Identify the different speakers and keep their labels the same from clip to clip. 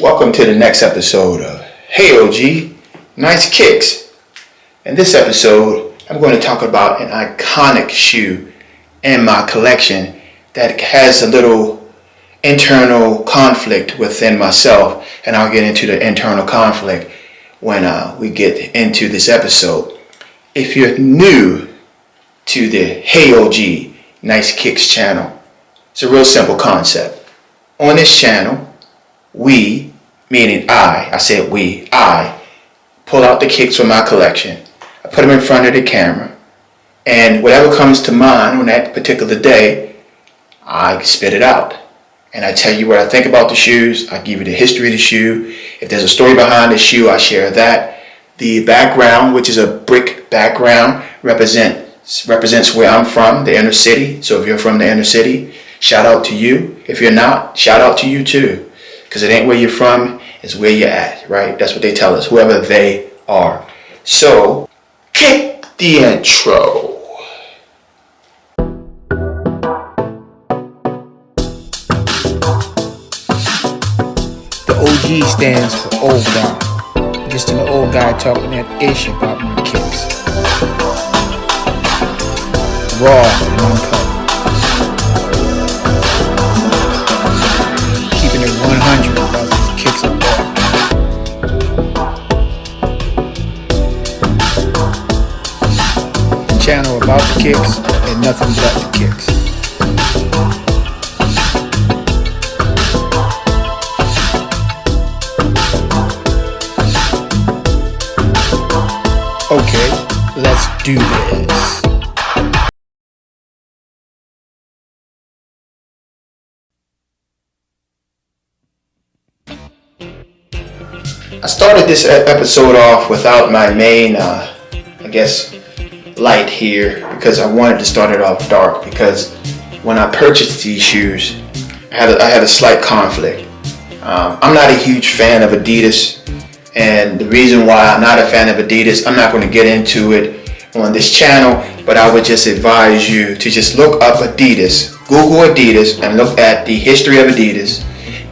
Speaker 1: Welcome to the next episode of Hey OG, Nice Kicks. In this episode, I'm going to talk about an iconic shoe in my collection that has a little internal conflict within myself, and I'll get into the internal conflict when we get into this episode. If you're new to the Hey OG, Nice Kicks channel, it's a real simple concept. On this channel, we, meaning I pull out the kicks from my collection, I put them in front of the camera, and whatever comes to mind on that particular day, I spit it out. And I tell you what I think about the shoes, I give you the history of the shoe. If there's a story behind the shoe, I share that. The background, which is a brick background, represents where I'm from, the inner city. So if you're from the inner city, shout out to you. If you're not, shout out to you too. Because it ain't where you're from, it's where you're at, right? That's what they tell us, whoever they are. So, kick the intro.
Speaker 2: The OG stands for old guy. Just an old guy talking that ish about my kicks. Raw and uncut. Keeping it 100 about these kicks up there. The channel about the kicks and nothing but the kicks. Okay, let's do this.
Speaker 1: I started this episode off without my main, light here, because I wanted to start it off dark, because when I purchased these shoes, I had a slight conflict. I'm not a huge fan of Adidas, and the reason why I'm not a fan of Adidas, I'm not going to get into it on this channel, but I would just advise you to just look up Adidas, Google Adidas, and look at the history of Adidas,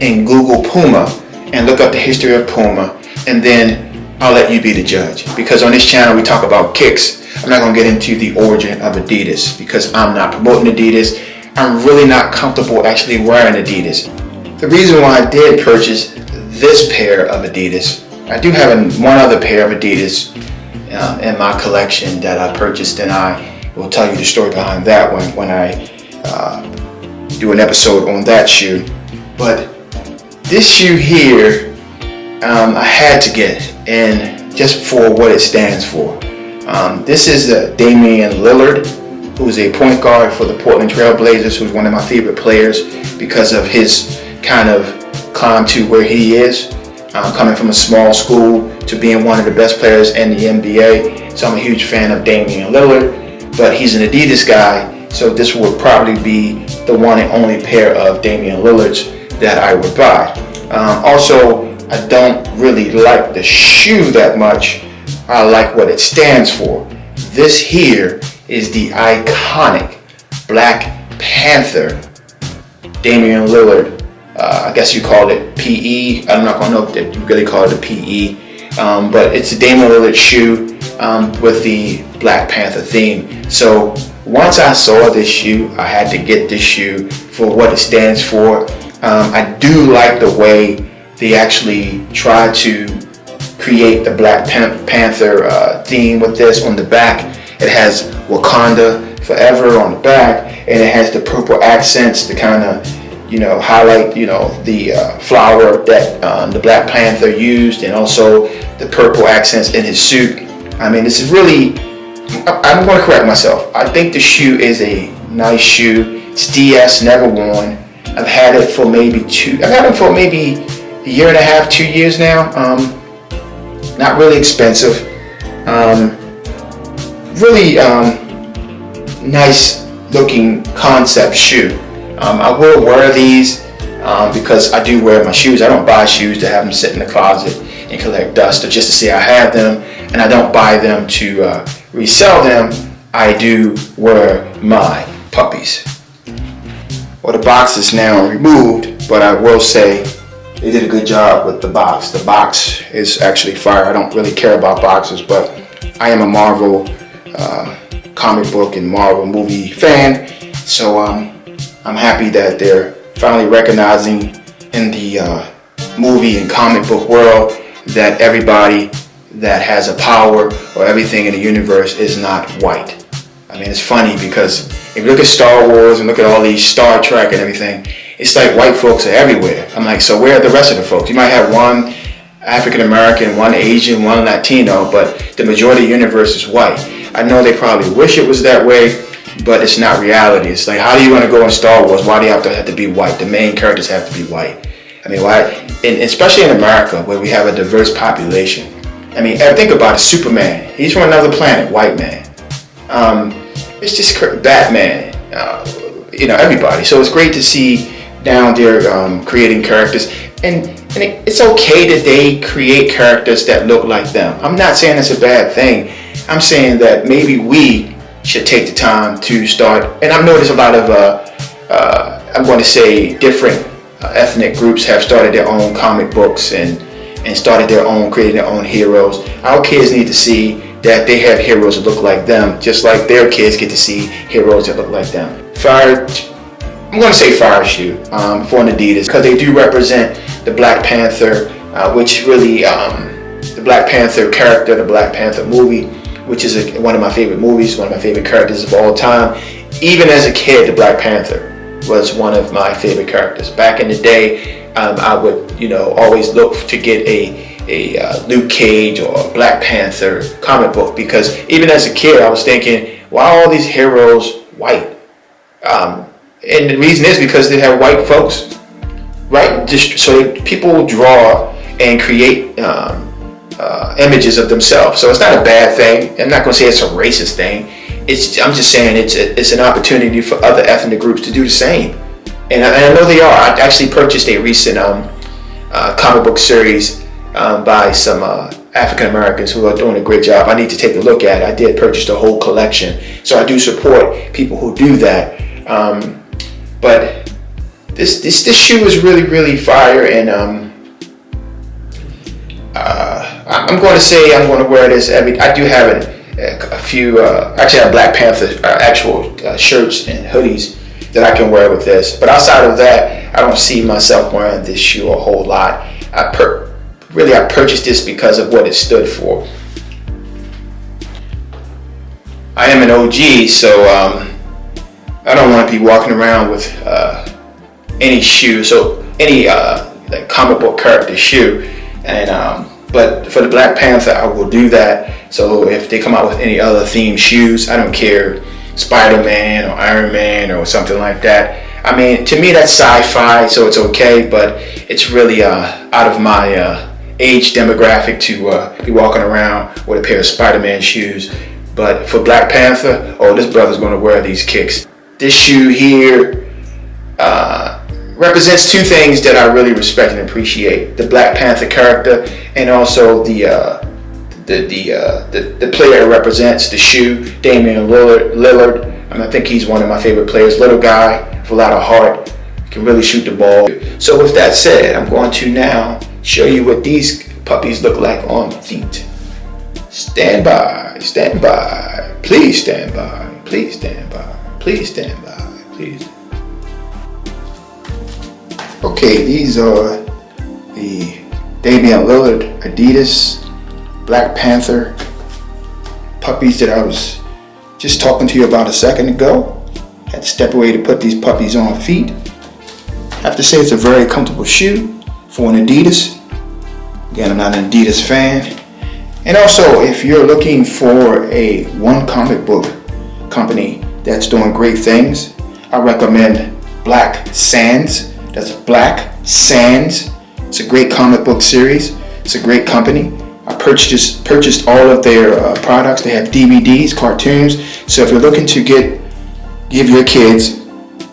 Speaker 1: and Google Puma, and look up the history of Puma, and then I'll let you be the judge. Because on this channel we talk about kicks. I'm not going to get into the origin of Adidas because I'm not promoting Adidas. I'm really not comfortable actually wearing Adidas. The reason why I did purchase this pair of Adidas, I do have one other pair of Adidas in my collection that I purchased, and I will tell you the story behind that one when I do an episode on that shoe. But this shoe here, I had to get, and just for what it stands for. This is Damian Lillard, who's a point guard for the Portland Trail Blazers, who's one of my favorite players because of his kind of climb to where he is, coming from a small school to being one of the best players in the NBA. So I'm a huge fan of Damian Lillard, but he's an Adidas guy, so this would probably be the one and only pair of Damian Lillards that I would buy. Also, I don't really like the shoe that much. I like what it stands for. This here is the iconic Black Panther Damian Lillard. I guess you call it PE. I'm not going to know if you really call it a PE. But it's a Damian Lillard shoe with the Black Panther theme. So once I saw this shoe, I had to get this shoe for what it stands for. I do like the way they actually try to create the Black Panther theme with this on the back. It has Wakanda Forever on the back, and it has the purple accents to kind of, highlight, the flower that the Black Panther used, and also the purple accents in his suit. I mean, this is really, I'm going to correct myself. I think the shoe is a nice shoe. It's DS, never worn. I've had it for maybe a year and a half, 2 years now. Not really expensive. Really nice looking concept shoe. I will wear these because I do wear my shoes. I don't buy shoes to have them sit in the closet and collect dust or just to say I have them, and I don't buy them to resell them. I do wear my puppies. Well, the box is now removed, but I will say they did a good job with the box. The box is actually fire. I don't really care about boxes, but I am a Marvel comic book and Marvel movie fan. So I'm happy that they're finally recognizing in the movie and comic book world that everybody that has a power or everything in the universe is not white. I mean, it's funny because if you look at Star Wars and look at all these Star Trek and everything, it's like white folks are everywhere. I'm like, so where are the rest of the folks? You might have one African American, one Asian, one Latino, but the majority of the universe is white. I know they probably wish it was that way, but it's not reality. It's like, how do you want to go in Star Wars? Why do you have to be white? The main characters have to be white. I mean, why? And especially in America, where we have a diverse population. I mean, think about it. Superman, he's from another planet, white man. It's just Batman, everybody. So it's great to see down there creating characters. And it's okay that they create characters that look like them. I'm not saying it's a bad thing. I'm saying that maybe we should take the time to start. And I've noticed a lot of, I'm going to say, different ethnic groups have started their own comic books and started their own, creating their own heroes. Our kids need to see that they have heroes that look like them, just like their kids get to see heroes that look like them. I'm going to say fire shoe for an Adidas, because they do represent the Black Panther, which really, the Black Panther character, the Black Panther movie, which is one of my favorite movies, one of my favorite characters of all time. Even as a kid, the Black Panther was one of my favorite characters. Back in the day, I would, always look to get a Luke Cage or a Black Panther comic book, because even as a kid, I was thinking, why are all these heroes white? And the reason is because they have white folks, right? Just so people draw and create images of themselves. So it's not a bad thing. I'm not going to say it's a racist thing. I'm just saying it's an opportunity for other ethnic groups to do the same. And I know they are. I actually purchased a recent comic book series by some African Americans who are doing a great job. I need to take a look at it. I did purchase the whole collection. So I do support people who do that. But this shoe is really, really fire, and I'm going to say I'm going to wear this I do have a few. Actually, I have Black Panther actual shirts and hoodies that I can wear with this. But outside of that, I don't see myself wearing this shoe a whole lot. I purchased this because of what it stood for. I am an OG, so I don't want to be walking around with any shoe, so any like comic book character shoe. And but for the Black Panther, I will do that. So if they come out with any other themed shoes, I don't care, Spider-Man or Iron Man or something like that. I mean, to me that's sci-fi, so it's okay, but it's really out of my age demographic to be walking around with a pair of Spider-Man shoes. But for Black Panther, this brother's going to wear these kicks. This shoe here represents two things that I really respect and appreciate: the Black Panther character, and also the player it represents, the shoe, Damian Lillard. I think he's one of my favorite players. Little guy with a lot of heart, can really shoot the ball. So with that said, I'm going to now show you what these puppies look like on feet. Stand by, please stand by, please stand by, please stand by, please. Okay, these are the Damian Lillard Adidas Black Panther puppies that I was just talking to you about a second ago. Had to step away to put these puppies on feet. I have to say it's a very comfortable shoe for an Adidas. Again, I'm not an Adidas fan. And also, if you're looking for a one comic book company that's doing great things, I recommend Black Sands. That's Black Sands. It's a great comic book series. It's a great company. I purchased all of their products. They have DVDs, cartoons. So if you're looking to give your kids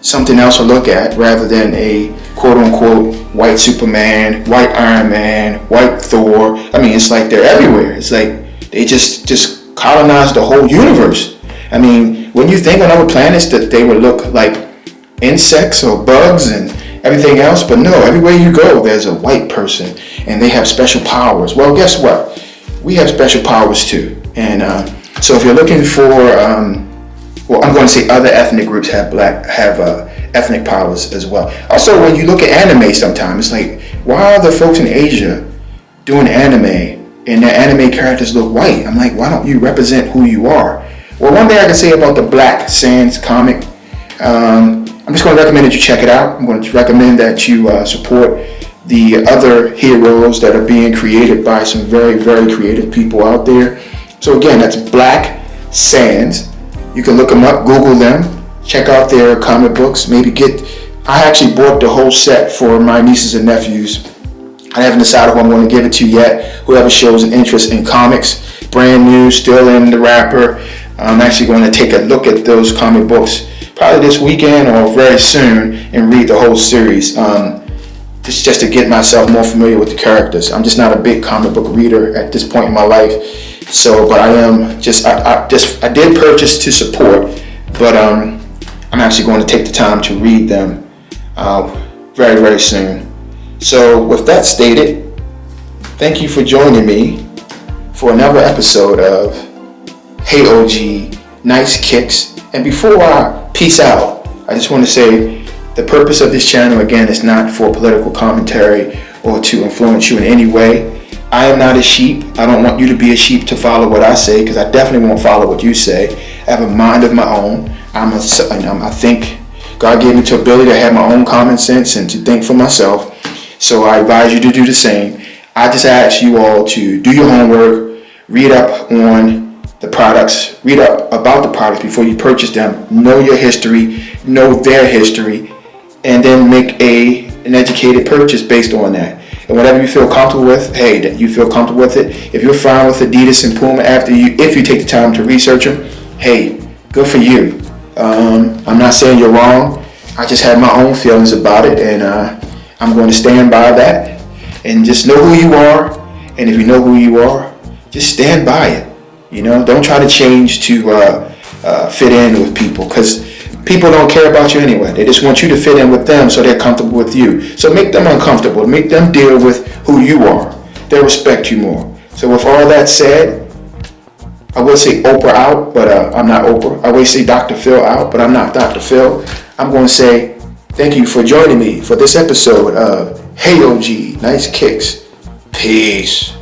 Speaker 1: something else to look at rather than a quote-unquote white Superman, white Iron Man, white Thor. I mean, it's like they're everywhere. It's like they just colonized the whole universe. I mean, when you think on other planets that they would look like insects or bugs and everything else. But no, everywhere you go, there's a white person and they have special powers. Well, guess what? We have special powers too. And so if you're looking for, well, I'm going to say other ethnic groups have ethnic powers as well. Also, when you look at anime sometimes, it's like, why are the folks in Asia doing anime and their anime characters look white? I'm like, why don't you represent who you are? Well, one thing I can say about the Black Sands comic, I'm just going to recommend that you check it out. I'm going to recommend that you support the other heroes that are being created by some very, very creative people out there. So again, that's Black Sands. You can look them up, Google them, check out their comic books, I actually bought the whole set for my nieces and nephews. I haven't decided who I'm going to give it to yet. Whoever shows an interest in comics, brand new, still in the wrapper, I'm actually going to take a look at those comic books probably this weekend or very soon and read the whole series. Just to get myself more familiar with the characters. I'm just not a big comic book reader at this point in my life. So, but I am just, I did purchase to support, but I'm actually going to take the time to read them very, very soon. So with that stated, thank you for joining me for another episode of Hey OG, Nice Kicks. And before I peace out, I just want to say the purpose of this channel, again, is not for political commentary or to influence you in any way. I am not a sheep. I don't want you to be a sheep to follow what I say, because I definitely won't follow what you say. I have a mind of my own. I think God gave me the ability to have my own common sense and to think for myself. So I advise you to do the same. I just ask you all to do your homework, read up on the products, read up about the products before you purchase them, know your history, know their history, and then make an educated purchase based on that. And whatever you feel comfortable with, hey, that you feel comfortable with it. If you're fine with Adidas and Puma if you take the time to research them, hey, good for you. I'm not saying you're wrong. I just have my own feelings about it, and I'm going to stand by that. And just know who you are. And if you know who you are, just stand by it. Don't try to change to fit in with people, because people don't care about you anyway. They just want you to fit in with them so they're comfortable with you. So make them uncomfortable. Make them deal with who you are. They'll respect you more. So with all that said, I would say Oprah out, but I'm not Oprah. I would say Dr. Phil out, but I'm not Dr. Phil. I'm going to say thank you for joining me for this episode of Hey OG, Nice Kicks. Peace.